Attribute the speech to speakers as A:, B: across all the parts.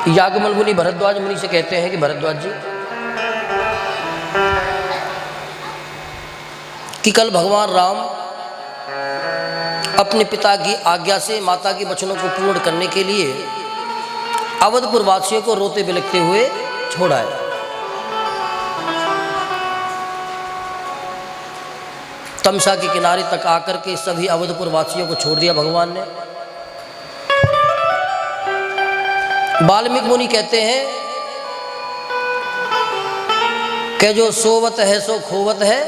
A: याज्ञवल्क्य मुनि भरद्वाज मुनि से कहते हैं कि भरद्वाज जी, कि कल भगवान राम अपने पिता की आज्ञा से माता के वचनों को पूर्ण करने के लिए अवधपुर वासियों को रोते बिलखते हुए छोड़ आए। तमसा के किनारे तक आकर के सभी अवधपुर वासियों को छोड़ दिया भगवान ने। वाल्मीकि मुनि कहते हैं कि जो सोवत है सो खोवत है,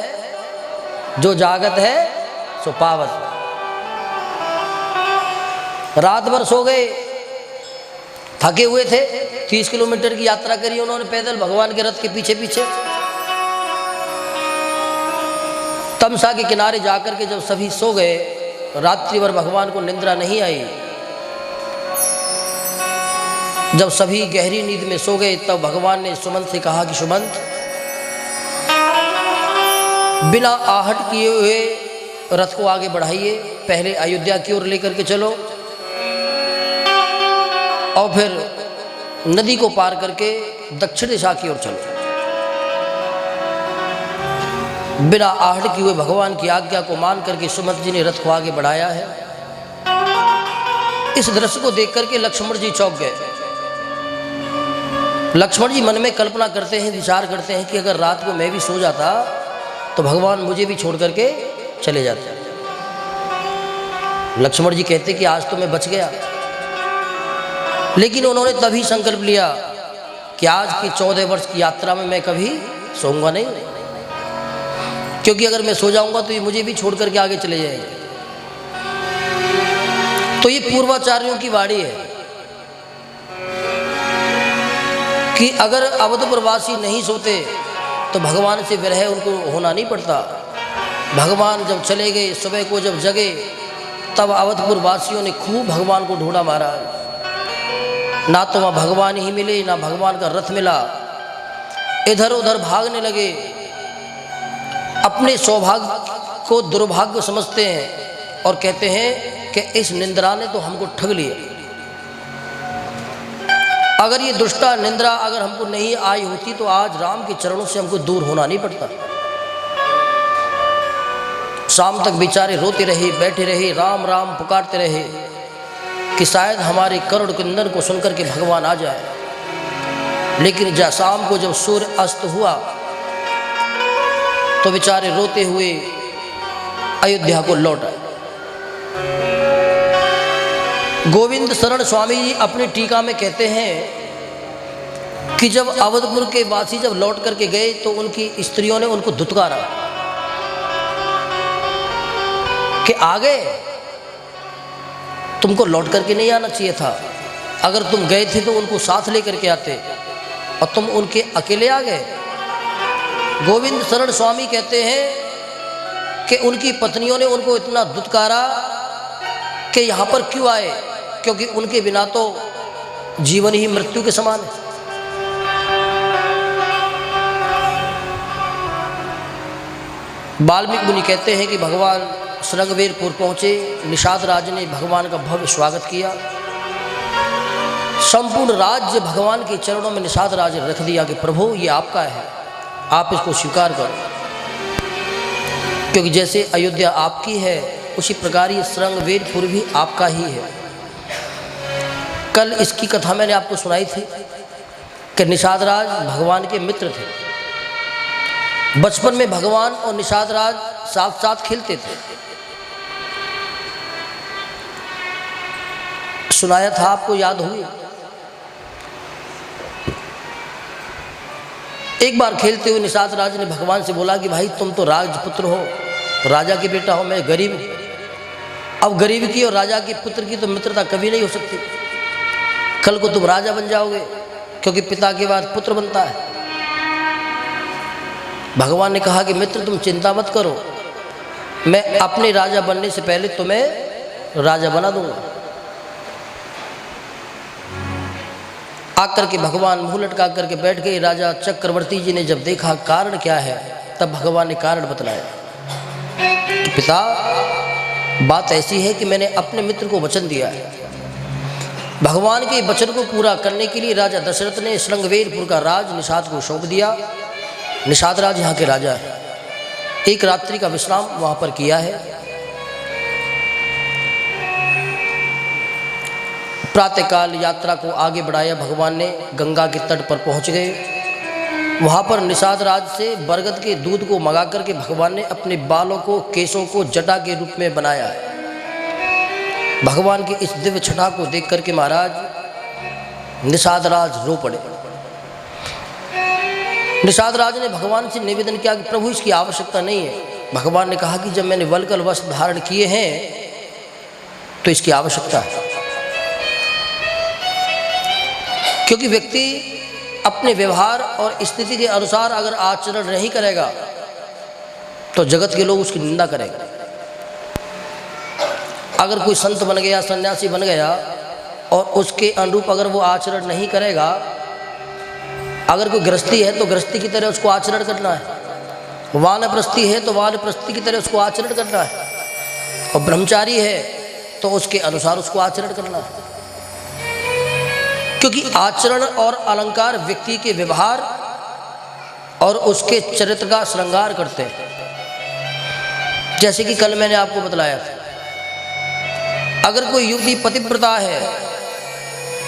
A: जो जागत है सो पावत है। रात भर सो गए, थके हुए थे, 30 किलोमीटर की यात्रा करी उन्होंने पैदल भगवान के रथ के पीछे पीछे। तमसा के किनारे जाकर के जब सभी सो गए, रात्रि भर भगवान को निद्रा नहीं आई। जब सभी गहरी नींद में सो गए तब भगवान ने सुमंत से कहा कि सुमंत, बिना आहट किए हुए रथ को आगे बढ़ाइए, पहले अयोध्या की ओर लेकर के चलो और फिर नदी को पार करके दक्षिण दिशा की ओर चलो। बिना आहट किए हुए भगवान की आज्ञा को मान करके सुमंत जी ने रथ को आगे बढ़ाया है। इस दृश्य को देख करके लक्ष्मण जी चौंक गए। लक्ष्मण जी मन में कल्पना करते हैं, विचार करते हैं कि अगर रात को मैं भी सो जाता तो भगवान मुझे भी छोड़ करके चले जाते। लक्ष्मण जी कहते कि आज तो मैं बच गया, लेकिन उन्होंने तभी संकल्प लिया कि आज की 14 वर्ष की यात्रा में मैं कभी सोऊंगा नहीं, क्योंकि अगर मैं सो जाऊंगा तो ये मुझे भी छोड़ करके आगे चले जाएंगे। तो ये पूर्वाचार्यों की वाणी है कि अगर अवधपुरवासी नहीं सोते तो भगवान से विरह उनको होना नहीं पड़ता। भगवान जब चले गए, सुबह को जब जगे तब अवधपुर वासियों ने खूब भगवान को ढूंढा मारा, ना तो वहाँ भगवान ही मिले, ना भगवान का रथ मिला। इधर उधर भागने लगे, अपने सौभाग्य को दुर्भाग्य समझते हैं और कहते हैं कि इस निंद्रा ने तो हमको ठग लिया। अगर ये दुष्टा निंद्रा अगर हमको नहीं आई होती तो आज राम के चरणों से हमको दूर होना नहीं पड़ता। शाम तक बेचारे रोते रहे, बैठे रहे, राम राम पुकारते रहे कि शायद हमारे करुण क्रंदन को सुनकर के भगवान आ जाए। लेकिन शाम को जब सूर्य अस्त हुआ तो बेचारे रोते हुए अयोध्या को लौट आए। गोविंद शरण स्वामी जी अपनी टीका में कहते हैं कि जब अवधपुर के वासी जब लौट करके गए तो उनकी स्त्रियों ने उनको धुतकारा कि आ गए, तुमको लौट करके नहीं आना चाहिए था। अगर तुम गए थे तो उनको साथ लेकर के आते और तुम उनके अकेले आ गए। गोविंद शरण स्वामी कहते हैं कि उनकी पत्नियों ने उनको इतना धुतकारा कि यहाँ पर क्यों आए, क्योंकि उनके बिना तो जीवन ही मृत्यु के समान है। वाल्मीकि मुनि कहते हैं कि भगवान श्रृंगवेरपुर पहुँचे, निषाद राज ने भगवान का भव्य स्वागत किया। संपूर्ण राज्य भगवान के चरणों में निषाद राज ने रख दिया कि प्रभु ये आपका है, आप इसको स्वीकार करो, क्योंकि जैसे अयोध्या आपकी है उसी प्रकार ये श्रृंगवेरपुर भी आपका ही है। कल इसकी कथा मैंने आपको सुनाई थी कि निषाद राज भगवान के मित्र थे। बचपन में भगवान और निषाद राज साथ साथ खेलते थे। सुनाया था आपको, याद हुई। एक बार खेलते हुए निषाद राज ने भगवान से बोला कि भाई तुम तो राजपुत्र हो, राजा के बेटा हो, मैं गरीब हूँ। अब गरीब की और राजा के पुत्र की तो मित्रता कभी नहीं हो सकती। कल को तुम राजा बन जाओगे, क्योंकि पिता के बाद पुत्र बनता है। भगवान ने कहा कि मित्र तुम चिंता मत करो, मैं अपने राजा बनने से पहले तुम्हें राजा बना दूंगा। आकर के भगवान मुंह लटका करके बैठ गए। राजा चक्रवर्ती जी ने जब देखा कारण क्या है, तब भगवान ने कारण बतलाया कि पिता बात ऐसी है कि मैंने अपने मित्र को वचन दिया है भगवान के वचन को पूरा करने के लिए राजा दशरथ ने श्रृंगवेरपुर का राज निषाद को सौंप दिया। निषाद राज यहाँ के राजा है। एक रात्रि का विश्राम वहाँ पर किया है। प्रातःकाल यात्रा को आगे बढ़ाया भगवान ने। गंगा के तट पर पहुँच गए। वहाँ पर निषाद राज से बरगद के दूध को मंगा करके भगवान ने अपने बालों को, केसों को जटा के रूप में बनाया है। भगवान की इस दिव्य छटा को देख करके महाराज निषाद राज रो पड़े। निषाद राज ने भगवान से निवेदन किया कि प्रभु इसकी आवश्यकता नहीं है। भगवान ने कहा कि जब मैंने वल्कल वस्त्र धारण किए हैं तो इसकी आवश्यकता है, क्योंकि व्यक्ति अपने व्यवहार और स्थिति के अनुसार अगर आचरण नहीं करेगा तो जगत के लोग उसकी निंदा करेंगे। अगर कोई संत बन गया, सन्यासी बन गया और उसके अनुरूप अगर वो आचरण नहीं करेगा, अगर कोई गृहस्थी है तो गृहस्थी की तरह उसको आचरण करना है, वानप्रस्थी है तो वानप्रस्थी की तरह उसको आचरण करना है, और ब्रह्मचारी है तो उसके अनुसार उसको आचरण करना है। क्योंकि आचरण और अलंकार व्यक्ति के व्यवहार और उसके चरित्र का श्रृंगार करते हैं। जैसे कि कल मैंने आपको बतलाया था, अगर कोई युवती पतिव्रता है,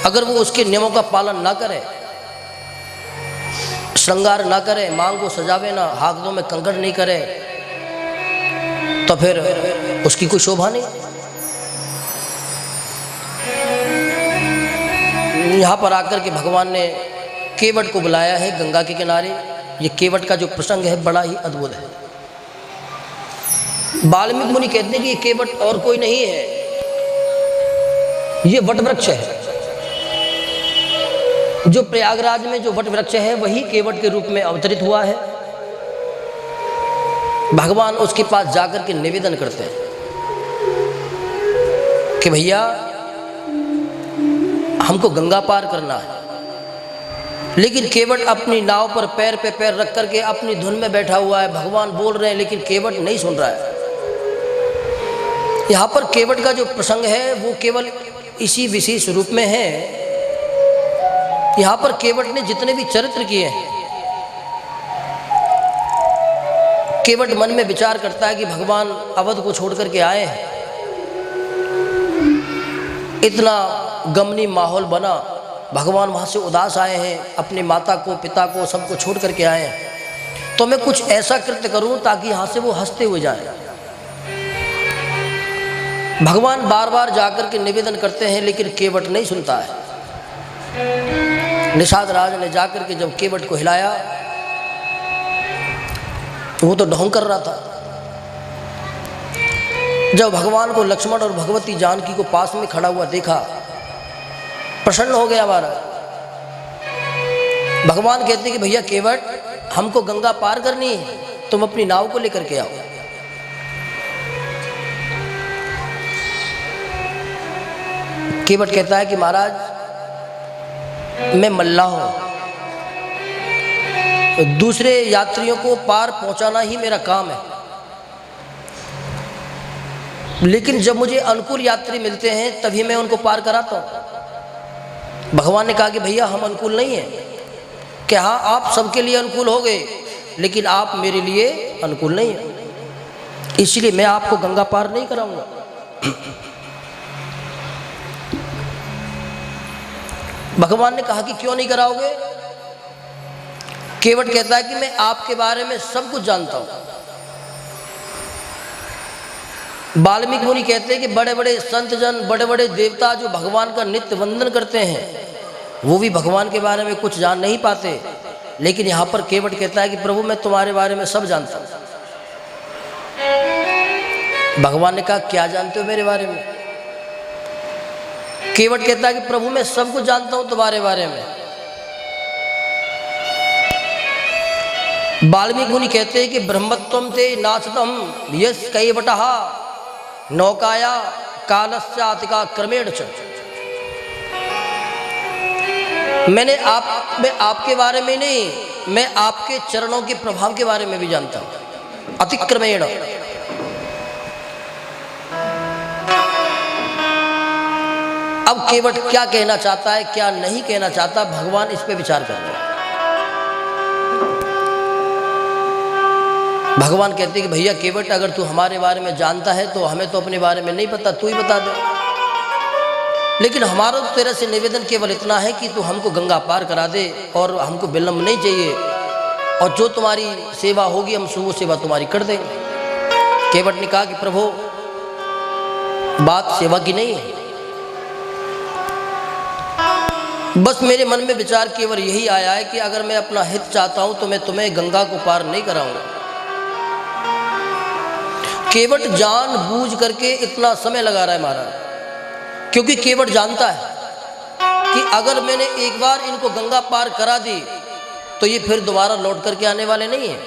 A: अगर वो उसके नियमों का पालन ना करे, श्रृंगार ना करे, मांग को सजावे ना, हाथों में कंकड़ नहीं करे, तो फिर उसकी कोई शोभा नहीं। यहाँ पर आकर के भगवान ने केवट को बुलाया है गंगा के किनारे। ये केवट का जो प्रसंग है बड़ा ही अद्भुत है। वाल्मीकि मुनि कहते हैं कि ये केवट और कोई नहीं है, ये वट वृक्ष है। जो प्रयागराज में जो वट वृक्ष है वही केवट के रूप में अवतरित हुआ है। भगवान उसके पास जाकर के निवेदन करते हैं कि भैया हमको गंगा पार करना है। लेकिन केवट अपनी नाव पर पैर पे पैर रख करके अपनी धुन में बैठा हुआ है। भगवान बोल रहे हैं लेकिन केवट नहीं सुन रहा है। यहाँ पर केवट का जो प्रसंग है वो केवल इसी विशेष रूप में है। यहाँ पर केवट ने जितने भी चरित्र किए हैं, केवट मन में विचार करता है कि भगवान अवध को छोड़ करके आए हैं, इतना गमनी माहौल बना, भगवान वहाँ से उदास आए हैं, अपनी माता को, पिता को, सबको छोड़ करके आए हैं, तो मैं कुछ ऐसा कृत्य करूं ताकि यहाँ से वो हंसते हुए जाए। भगवान बार बार जाकर के निवेदन करते हैं लेकिन केवट नहीं सुनता है। निषाद राज ने जाकर के जब केवट को हिलाया तो वो तो ढोंग कर रहा था। जब भगवान को लक्ष्मण और भगवती जानकी को पास में खड़ा हुआ देखा, प्रसन्न हो गया हमारा। भगवान कहते हैं कि भैया केवट, हमको गंगा पार करनी है, तुम अपनी नाव को लेकर के आओ। केवट कहता है कि महाराज मैं मल्लाह हूं, दूसरे यात्रियों को पार पहुंचाना ही मेरा काम है, लेकिन जब मुझे अनुकूल यात्री मिलते हैं तभी मैं उनको पार कराता हूं। भगवान ने कहा कि भैया हम अनुकूल नहीं हैं, कि हाँ आप सबके लिए अनुकूल हो गए लेकिन आप मेरे लिए अनुकूल नहीं हैं, इसलिए मैं आपको गंगा पार नहीं कराऊंगा। भगवान ने कहा कि क्यों नहीं कराओगे? केवट कहता है कि मैं आपके बारे में सब कुछ जानता हूं। वाल्मीकि मुनि कहते हैं कि बड़े बड़े संत जन, बड़े बड़े देवता जो भगवान का नित्य वंदन करते हैं वो भी भगवान के बारे में कुछ जान नहीं पाते, लेकिन यहाँ पर केवट कहता है कि प्रभु मैं तुम्हारे बारे में सब जानता हूं। भगवान ने कहा क्या जानते हो मेरे बारे में? केवट कहता है कि प्रभु मैं सब कुछ जानता हूं तुम्हारे बारे में। वाल्मीकि मुनि कहते हैं कि ब्रह्मत्वम ते नाचतम यस कैवटः नौकाया कालस्यातिका क्रमेण च। मैं आपके बारे में नहीं, मैं आपके चरणों के प्रभाव के बारे में भी जानता हूं, अतिक्रमेण। अब केवट क्या कहना चाहता है, क्या नहीं कहना चाहता, भगवान इस पे विचार कर रहे हैं। भगवान कहते हैं कि भैया केवट, अगर तू हमारे बारे में जानता है तो हमें तो अपने बारे में नहीं पता, तू ही बता दे। लेकिन हमारा तो तेरे से निवेदन केवल इतना है कि तू हमको गंगा पार करा दे और हमको विलंब नहीं चाहिए, और जो तुम्हारी सेवा होगी हम वो सेवा तुम्हारी कर देंगे। केवट ने कहा कि प्रभु बात सेवा की नहीं है, बस मेरे मन में विचार केवल यही आया है कि अगर मैं अपना हित चाहता हूं तो मैं तुम्हें गंगा को पार नहीं कराऊंगा। केवट जानबूझ करके इतना समय लगा रहा है महाराज, क्योंकि केवट जानता है कि अगर मैंने एक बार इनको गंगा पार करा दी तो ये फिर दोबारा लौट करके आने वाले नहीं हैं,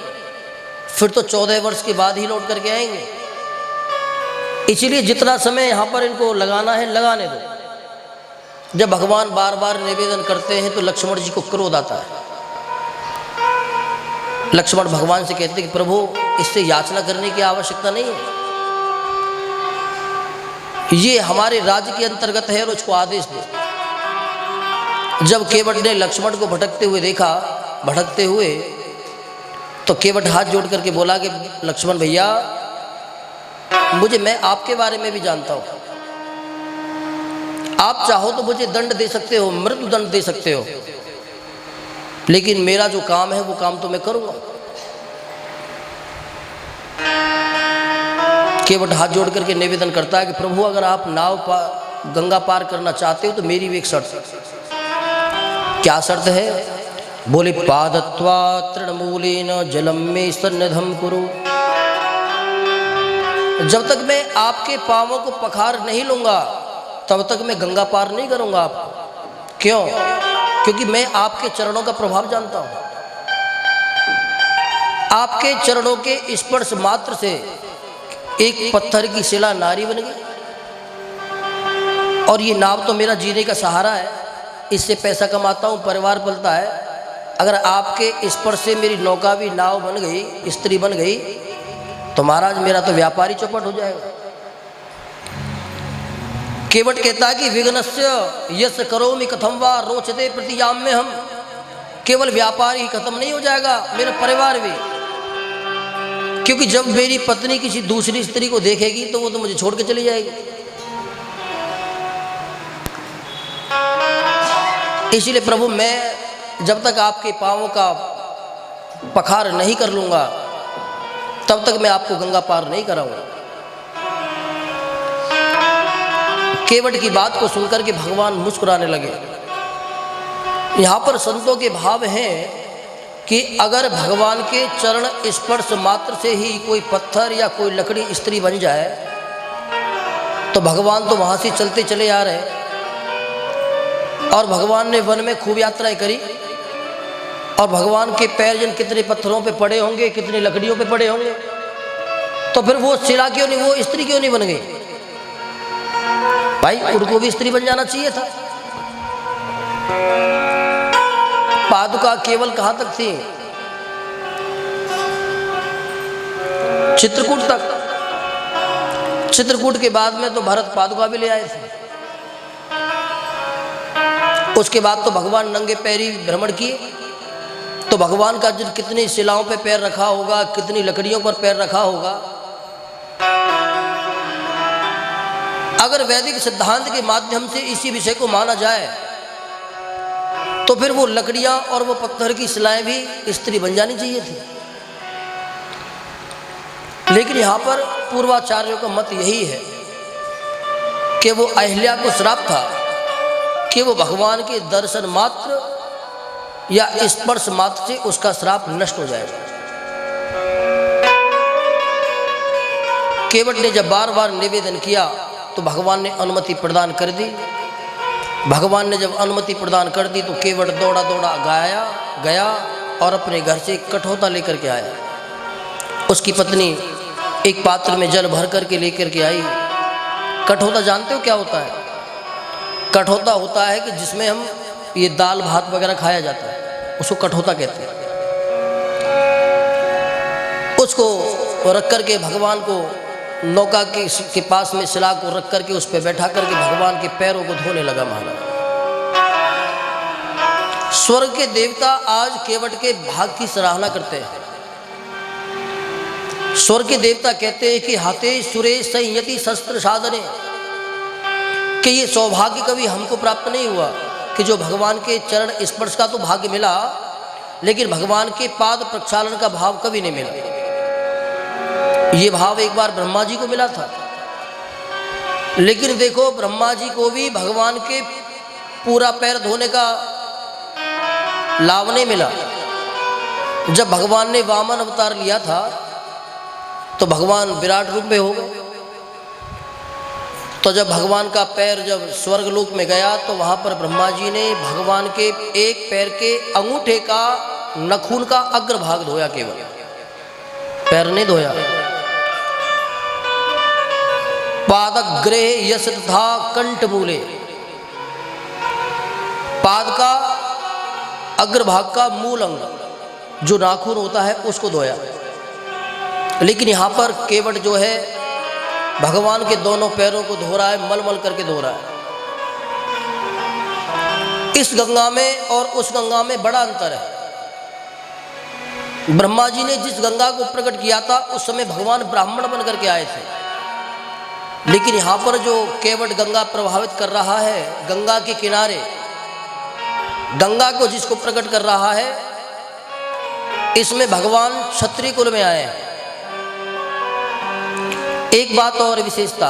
A: फिर तो 14 वर्ष के बाद ही लौट करके आएंगे। इसीलिए जितना समय यहाँ पर इनको लगाना है लगाने दो। जब भगवान बार बार निवेदन करते हैं तो लक्ष्मण जी को क्रोध आता है। लक्ष्मण भगवान से कहते हैं कि प्रभु इससे याचना करने की आवश्यकता नहीं है, ये हमारे राज्य के अंतर्गत है और उसको आदेश दे। जब केवट ने लक्ष्मण को भटकते हुए देखा, भटकते हुए, तो केवट हाथ जोड़ करके बोला कि लक्ष्मण भैया मैं आपके बारे में भी जानता हूं, आप चाहो तो मुझे दंड दे सकते हो, मृत्यु दंड दे सकते हो, लेकिन मेरा जो काम है वो काम तो मैं करूंगा। केवट हाथ जोड़ करके निवेदन करता है कि प्रभु अगर आप गंगा पार करना चाहते हो तो मेरी भी एक शर्त। क्या शर्त है? बोले पादत्वा तृणमूलेन जलम में सन्निधम कुरु। जब तक मैं आपके पांवों को पखार नहीं लूंगा तब तक मैं गंगा पार नहीं करूंगा आपको। क्यों? क्योंकि मैं आपके चरणों का प्रभाव जानता हूं। आपके चरणों के स्पर्श मात्र से एक पत्थर की शिला नारी बन गई, और ये नाव तो मेरा जीने का सहारा है, इससे पैसा कमाता हूं, परिवार पलता है। अगर आपके स्पर्श से मेरी नौका भी नाव बन गई, स्त्री बन गई, तो महाराज मेरा तो व्यापारी चौपट हो जाएगा। केवट कहता है कि विघ्नस्य यस करोमि कथम वा रोचते प्रतियाम में हम। केवल व्यापार ही खत्म नहीं हो जाएगा, मेरा परिवार भी, क्योंकि जब मेरी पत्नी किसी दूसरी स्त्री को देखेगी तो वो तो मुझे छोड़ के चली जाएगी। इसीलिए प्रभु मैं जब तक आपके पांवों का पखार नहीं कर लूंगा तब तक मैं आपको गंगा पार नहीं कराऊंगा। केवट की बात को सुनकर के भगवान मुस्कुराने लगे। यहाँ पर संतों के भाव हैं कि अगर भगवान के चरण स्पर्श मात्र से ही कोई पत्थर या कोई लकड़ी स्त्री बन जाए तो भगवान तो वहाँ से चलते चले आ रहे, और भगवान ने वन में खूब यात्राएं करी, और भगवान के पैर जिन कितने पत्थरों पे पड़े होंगे, कितनी लकड़ियों पे पड़े होंगे, तो फिर वो शिला क्यों नहीं, वो स्त्री क्यों नहीं बन गई? भाई उनको भी स्त्री बन जाना चाहिए था। पादुका केवल कहां तक थी? चित्रकूट तक। चित्रकूट के बाद में तो भरत पादुका भी ले आए थे। उसके बाद तो भगवान नंगे पैरी भ्रमण किए, तो भगवान का जिन कितनी शिलाओं पे पैर रखा होगा, कितनी लकड़ियों पर पैर रखा होगा। अगर वैदिक सिद्धांत के माध्यम से इसी विषय को माना जाए तो फिर वो लकड़ियां और वो पत्थर की शिलाएं भी स्त्री बन जानी चाहिए थी। लेकिन यहां पर पूर्वाचार्यों का मत यही है कि वो अहिल्या को श्राप था कि वो भगवान के दर्शन मात्र या स्पर्श मात्र से उसका श्राप नष्ट हो जाएगा। केवट ने जब बार बार निवेदन किया तो भगवान ने अनुमति प्रदान कर दी। भगवान ने जब अनुमति प्रदान कर दी तो केवट दौड़ा दौड़ा गया और अपने घर से एक कठौता लेकर के आया। उसकी पत्नी एक पात्र में जल भर करके लेकर के आई। कठौता जानते हो क्या होता है? कठौता होता है कि जिसमें हम ये दाल भात वगैरह खाया जाता है, उसको कठौता कहते हैं। उसको रख करके भगवान को नौका के पास में शिला को रख करके उस पर बैठा करके भगवान के पैरों को धोने लगा महाराज। स्वर्ग के देवता आज केवट के भाग की सराहना करते हैं। स्वर्ग के देवता कहते हैं कि हाथे सुरेश संयति शस्त्र साधने, कि ये सौभाग्य कभी हमको प्राप्त नहीं हुआ कि जो भगवान के चरण स्पर्श का तो भाग्य मिला, लेकिन भगवान के पाद प्रक्षालन का भाव कभी नहीं मिला। ये भाव एक बार ब्रह्मा जी को मिला था, लेकिन देखो ब्रह्मा जी को भी भगवान के पूरा पैर धोने का लाभ नहीं मिला। जब भगवान ने वामन अवतार लिया था तो भगवान विराट रूप में हो गए। तो जब भगवान का पैर जब स्वर्ग लोक में गया तो वहां पर ब्रह्मा जी ने भगवान के एक पैर के अंगूठे का नखून का अग्रभाग धोया, केवल पैर नहीं धोया। पादग्रे यश तथा कंठ मूले, पाद का अग्रभाग का मूल अंग जो नाखून होता है उसको धोया। लेकिन यहाँ पर केवट जो है भगवान के दोनों पैरों को धो रहा है, मल मल करके धो रहा है। इस गंगा में और उस गंगा में बड़ा अंतर है। ब्रह्मा जी ने जिस गंगा को प्रकट किया था उस समय भगवान ब्राह्मण बन करके आए थे, लेकिन यहाँ पर जो केवट गंगा प्रभावित कर रहा है, गंगा के किनारे गंगा को जिसको प्रकट कर रहा है, इसमें भगवान क्षत्रिय कुल में आए हैं। एक बात और विशेषता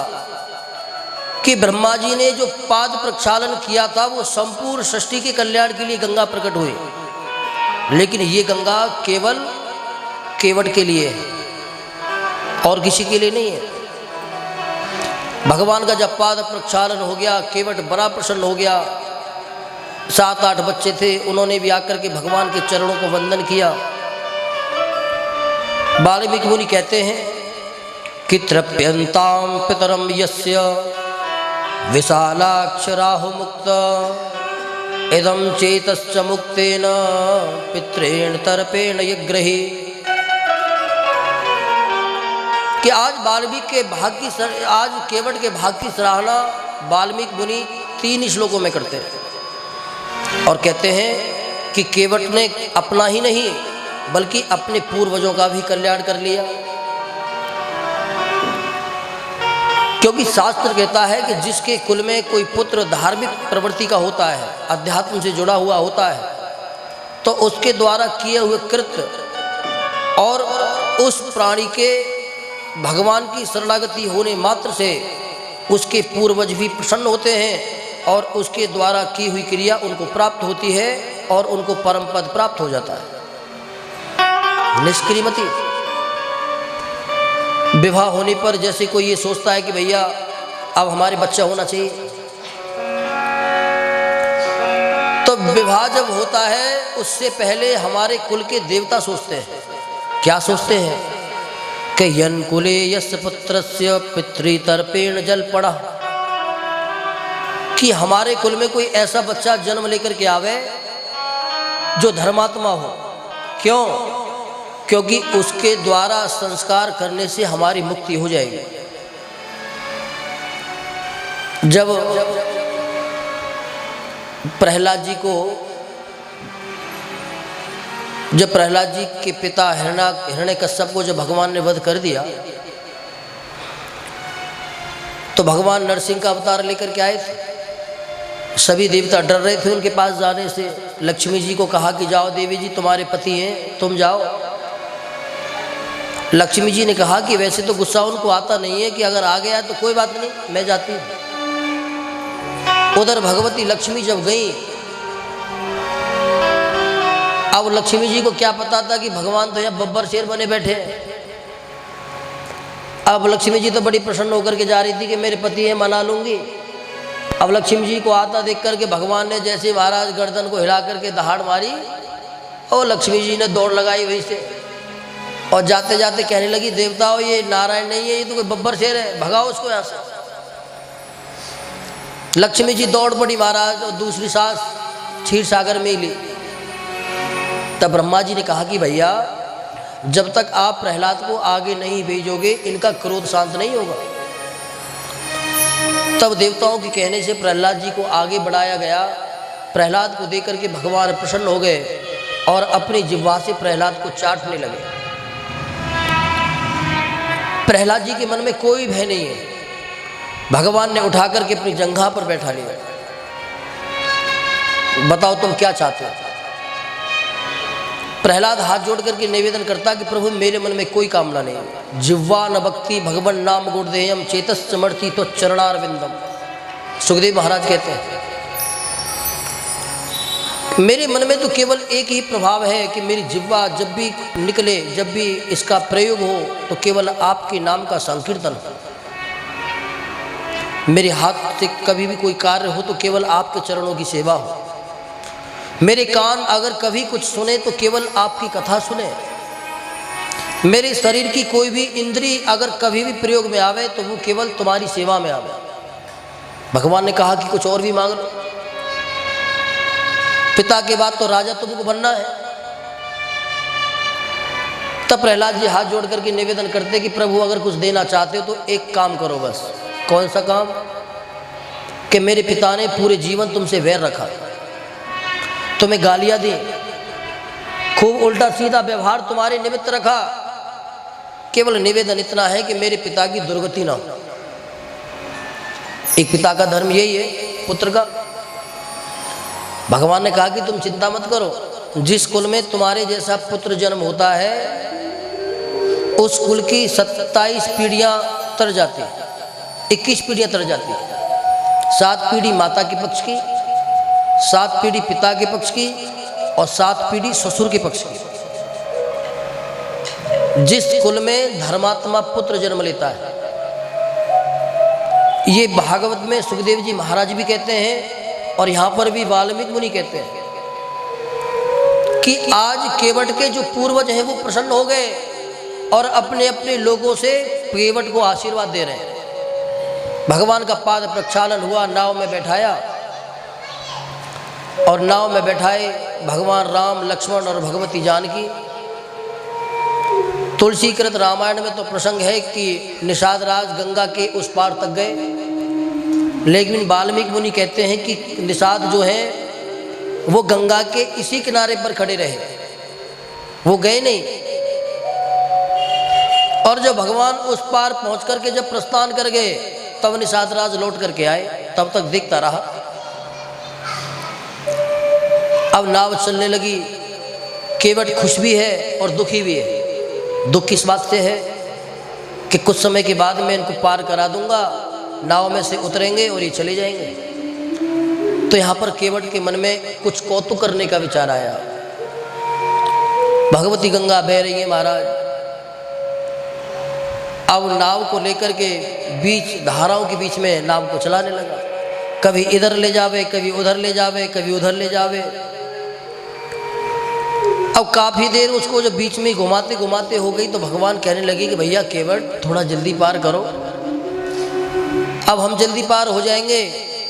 A: कि ब्रह्मा जी ने जो पाद प्रक्षालन किया था वो संपूर्ण सृष्टि के कल्याण के लिए गंगा प्रकट हुई, लेकिन ये गंगा केवल केवट के लिए है और किसी के लिए नहीं है। भगवान का जब पाद प्रक्षालन हो गया, केवट बड़ा प्रसन्न हो गया। 7-8 बच्चे थे, उन्होंने भी आकर के भगवान के चरणों को वंदन किया। वाल्मीकि मुनि कहते हैं कि तृप्यन्ताम पितरम यस्य विशालाक्षराहु मुक्त इदं चेतश्च मुक्तेन पितृण तर्पेण यग्रही, कि आज वाल्मीकि के भाग की आज केवट के भाग की सराहना वाल्मीकि मुनि 3 श्लोकों में करते हैं और कहते हैं कि केवट ने अपना ही नहीं बल्कि अपने पूर्वजों का भी कल्याण कर लिया। क्योंकि शास्त्र कहता है कि जिसके कुल में कोई पुत्र धार्मिक प्रवृत्ति का होता है, अध्यात्म से जुड़ा हुआ होता है, तो उसके द्वारा किए हुए कृत्य और उस प्राणी के भगवान की शरणागति होने मात्र से उसके पूर्वज भी प्रसन्न होते हैं और उसके द्वारा की हुई क्रिया उनको प्राप्त होती है और उनको परम पद प्राप्त हो जाता है। निष्क्रियमति विवाह होने पर जैसे कोई ये सोचता है कि भैया अब हमारे बच्चा होना चाहिए, तो विवाह जब होता है उससे पहले हमारे कुल के देवता सोचते हैं। क्या सोचते हैं कि यन कुले यस्य पुत्रस्य पितृतर्पेण जलपड़ा, कि हमारे कुल में कोई ऐसा बच्चा जन्म लेकर के आवे जो धर्मात्मा हो। क्यों? क्योंकि उसके द्वारा संस्कार करने से हमारी मुक्ति हो जाएगी। जब प्रहलाद जी के पिता हिरण्यकश्यप को जब भगवान ने वध कर दिया तो भगवान नरसिंह का अवतार लेकर के आए थे। सभी देवता डर रहे थे उनके पास जाने से। लक्ष्मी जी को कहा कि जाओ देवी जी, तुम्हारे पति हैं, तुम जाओ। लक्ष्मी जी ने कहा कि वैसे तो गुस्सा उनको आता नहीं है, कि अगर आ गया तो कोई बात नहीं, मैं जाती हूँ। उधर भगवती लक्ष्मी जब गई, अब लक्ष्मी जी को क्या पता था कि भगवान तो यहाँ बब्बर शेर बने बैठे हैं। अब लक्ष्मी जी तो बड़ी प्रसन्न होकर के जा रही थी कि मेरे पति हैं, मना लूंगी। अब लक्ष्मी जी को आता देख करके भगवान ने जैसे महाराज गर्दन को हिला करके दहाड़ मारी और लक्ष्मी जी ने दौड़ लगाई वहीं से, और जाते जाते कहने लगी, देवताओं ये नारायण नहीं है, ये तो कोई बब्बर शेर है, भगाओ उसको यहाँ से। लक्ष्मी जी दौड़ पड़ी महाराज और दूसरी सांस क्षीर सागर में ली। तब ब्रह्मा जी ने कहा कि भैया जब तक आप प्रहलाद को आगे नहीं भेजोगे इनका क्रोध शांत नहीं होगा। तब देवताओं के कहने से प्रहलाद जी को आगे बढ़ाया गया। प्रहलाद को देकर के भगवान प्रसन्न हो गए और अपनी जिह्वा से प्रहलाद को चाटने लगे। प्रहलाद जी के मन में कोई भय नहीं है। भगवान ने उठा करके अपनी जंघा पर बैठा लिया। बताओ तुम क्या चाहते हो? प्रहलाद हाथ जोड़ करके निवेदन करता कि प्रभु मेरे मन में कोई कामना नहीं। जिह्वा न भक्ति भगवन नाम गुणदेयम चेतस समर्थी तो चरणारविंदम। सुखदेव महाराज कहते हैं मेरे मन में तो केवल एक ही प्रभाव है कि मेरी जिह्वा जब भी निकले, जब भी इसका प्रयोग हो तो केवल आपके नाम का संकीर्तन हो। मेरे हाथ से कभी भी कोई कार्य हो तो केवल आपके चरणों की सेवा हो। मेरे कान अगर कभी कुछ सुने तो केवल आपकी कथा सुने। मेरे शरीर की कोई भी इंद्री अगर कभी भी प्रयोग में आवे तो वो केवल तुम्हारी सेवा में आवे। भगवान ने कहा कि कुछ और भी मांग लो। पिता के बाद तो राजा तुमको बनना है। तब प्रहलाद जी हाथ जोड़ करके निवेदन करते कि प्रभु अगर कुछ देना चाहते हो तो एक काम करो बस। कौन सा काम? कि मेरे पिता ने पूरे जीवन तुमसे वैर रखा, तुम्हें गालियां दी, खूब उल्टा सीधा व्यवहार तुम्हारे निमित्त रखा। केवल निवेदन इतना है कि मेरे पिता की दुर्गति ना हो। एक पिता का धर्म यही है पुत्र का। भगवान ने कहा कि तुम चिंता मत करो, जिस कुल में तुम्हारे जैसा पुत्र जन्म होता है उस कुल की 27 पीढ़ियां तर जाती, 21 पीढ़ियां तर जाती। 7 पीढ़ी माता के पक्ष की, 7 पीढ़ी पिता के पक्ष की और 7 पीढ़ी ससुर के पक्ष की। जिस कुल में धर्मात्मा पुत्र जन्म लेता है, ये भागवत में सुखदेव जी महाराज भी कहते हैं और यहाँ पर भी वाल्मीकि मुनि कहते हैं कि आज केवट के जो पूर्वज हैं वो प्रसन्न हो गए और अपने अपने लोगों से केवट को आशीर्वाद दे रहे हैं। भगवान का पाद प्रक्षालन हुआ, नाव में बैठाया और नाव में बैठाए भगवान राम, लक्ष्मण और भगवती जानकी। तुलसीकृत रामायण में तो प्रसंग है कि निषाद राज गंगा के उस पार तक गए, लेकिन वाल्मीकि मुनि कहते हैं कि निषाद जो है वो गंगा के इसी किनारे पर खड़े रहे, वो गए नहीं। और जब भगवान उस पार पहुंच करके जब प्रस्थान कर गए तब निषाद राज लौट करके आए, तब तक देखता रहा। अब नाव चलने लगी। केवट खुश भी है और दुखी भी है। दुख किस बात से है कि कुछ समय के बाद मैं इनको पार करा दूंगा, नाव में से उतरेंगे और ये चले जाएंगे। तो यहाँ पर केवट के मन में कुछ कौतुक करने का विचार आया। भगवती गंगा बह रही है महाराज। अब नाव को लेकर के बीच धाराओं के बीच में नाव को चलाने लगा। कभी इधर ले जावे, कभी उधर ले जावे, कभी उधर ले जावे। अब काफ़ी देर उसको जब बीच में घुमाते घुमाते हो गई तो भगवान कहने लगे कि भैया केवट थोड़ा जल्दी पार करो। अब हम जल्दी पार हो जाएंगे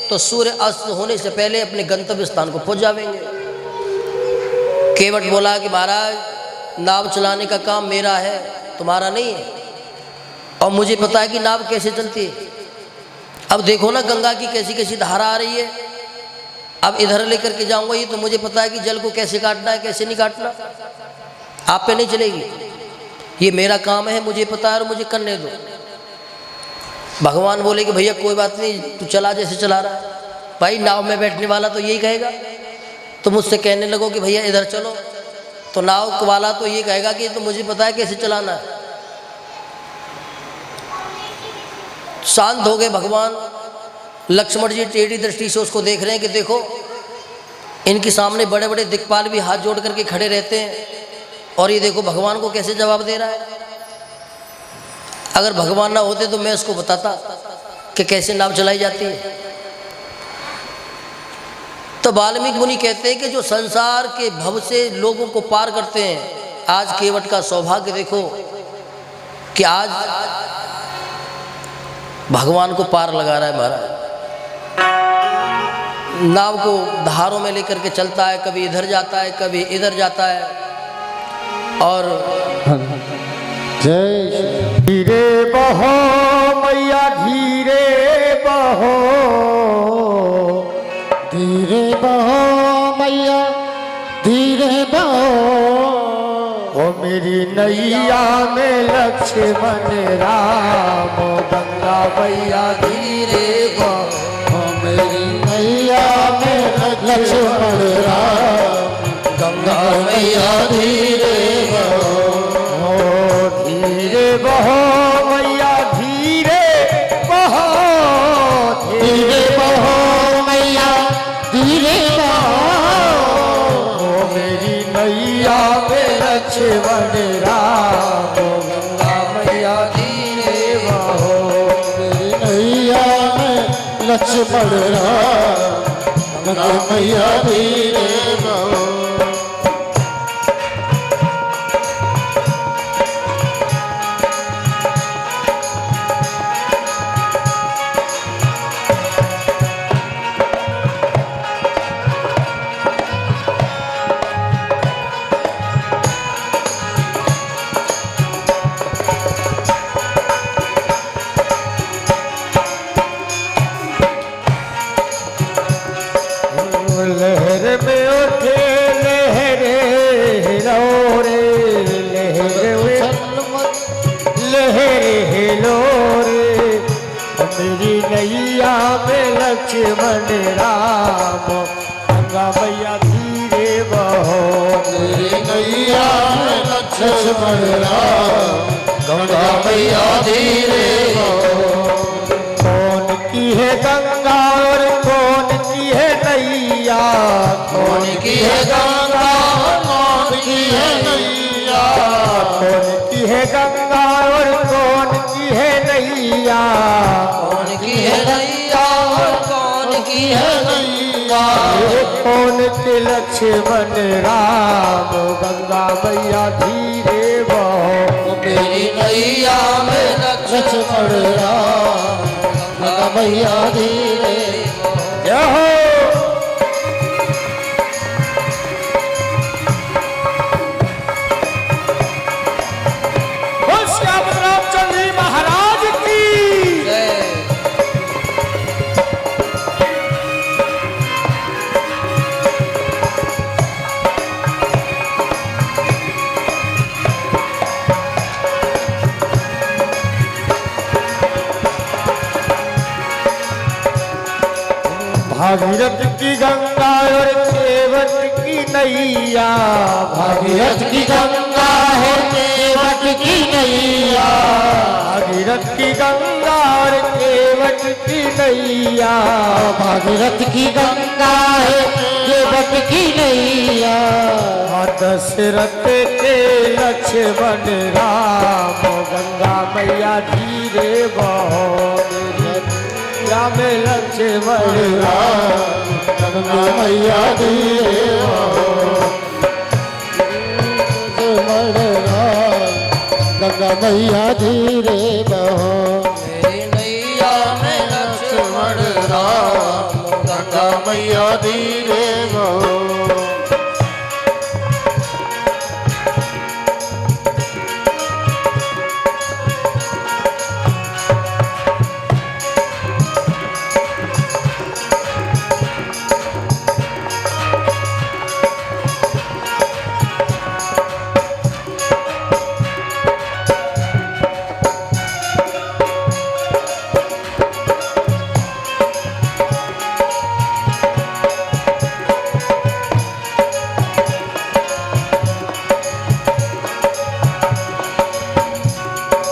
A: तो सूर्य अस्त होने से पहले अपने गंतव्य स्थान को पहुंच जाएंगे। केवट बोला कि महाराज नाव चलाने का काम मेरा है, तुम्हारा नहीं है, और मुझे पता है कि नाव कैसे चलती है। अब देखो ना गंगा की कैसी कैसी धारा आ रही है। अब इधर लेकर के जाऊंगा ये तो मुझे पता है कि जल को कैसे काटना है, कैसे नहीं काटना। आप पे नहीं चलेगी, ये मेरा काम है, मुझे पता है और मुझे करने दो। भगवान बोले कि भैया कोई बात नहीं, तू चला जैसे चला रहा है। भाई नाव में बैठने वाला तो यही कहेगा। तो मुझसे कहने लगो कि भैया इधर चलो, तो नाव वाला तो ये कहेगा कि तो मुझे पता है कैसे चलाना है। शांत हो गए भगवान। लक्ष्मण जी टेढ़ी दृष्टि से उसको देख रहे हैं कि देखो इनके सामने बड़े बड़े दिक्पाल भी हाथ जोड़ करके खड़े रहते हैं और ये देखो भगवान को कैसे जवाब दे रहा है। अगर भगवान ना होते तो मैं उसको बताता कि कैसे नाव चलाई जाती है। तो वाल्मीकि मुनि कहते हैं कि जो संसार के भव से लोगों को पार करते हैं, आज केवट का सौभाग्य देखो कि आज भगवान को पार लगा रहा है महाराज। नाव को धारों में लेकर के चलता है, कभी इधर जाता है, कभी इधर जाता है। और
B: जय
C: धीरे बहो मैया धीरे बहो,
B: धीरे बहो मैया धीरे बहो,
C: ओ मेरी नैया में लक्ष्मण राम, गंगा मैया धीरे बहो,
B: मेरी मैया में लक्ष्मण राम, गंगा मैया धीरे बहो,
C: धीरे बहो मैया धीरे बहो,
B: धीरे बहो मैया धीरे बहो,
C: मेरी नैया में लक्ष्मण राम, गंगा मैया धीरे बहो,
B: मेरी नैया में लक्ष्मण राम, गंगा मैया धीरे बहो।
C: लहर में उठे लहरे हिलो रे, लहर में लहरे हिलो रे, मेरी नैया में लक्ष्मण राम, गंगा मैया धीरे बहो,
B: मेरी नैया में लक्ष्मण राम, गंगा मैया धीरे बहो।
C: कौन की है गंगा और कौन की है नैया,
B: कौन की है गंगा कौन की है नैया,
C: कौन की है गंगा और कौन की है नैया,
A: कौन की है नैया और कौन की है
B: नैया,
C: कौन के लक्ष्मण राम, गंगा मैया धीरे बहो,
A: मेरी नैया में
B: लक्ष्मण राम, गंगा मैया धीरे
C: जय हो। बोल श्याम रामचंद्र जी महाराज की
A: जय।
C: भागीरथ की गंगा और केवट की नैया,
B: भागीरथ की गंगा है केवट की नैया,
C: भागीरथ की गंगा और केवट की नैया,
B: भागीरथ की गंगा है केवट की नैया,
C: दशरथ के लक्ष्मण राम, गंगा मैया धीरे बहो, गंगा में लक्ष्मण राम,
B: गंगा मैया धीरे बहो, लक्ष्मण राम, गंगा मैया धीरे बहो,
A: मेरी नैया में लक्ष्मण राम,
B: गंगा मैया धीरे बहो।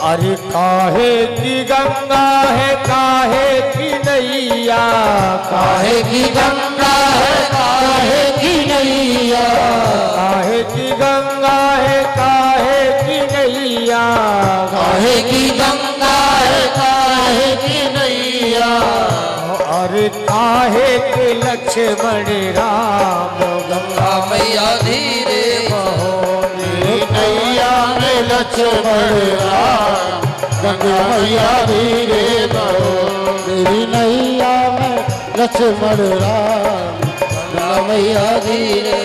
C: अरे काहे की गंगा है काहे की नैया,
B: काहे की गंगा है काहे की नैया,
C: काहे की गंगा है काहे की नैया,
B: काहे की गंगा है काहे की नैया,
C: अरे काहे के लक्ष्मण राम,
A: गंगा मैया धीरे बहो,
B: मेरी नैया में लक्ष्मण राम, गंगा मैया धीरे बहो, मेरी नैया में लक्ष्मण राम, गंगा मैया धीरे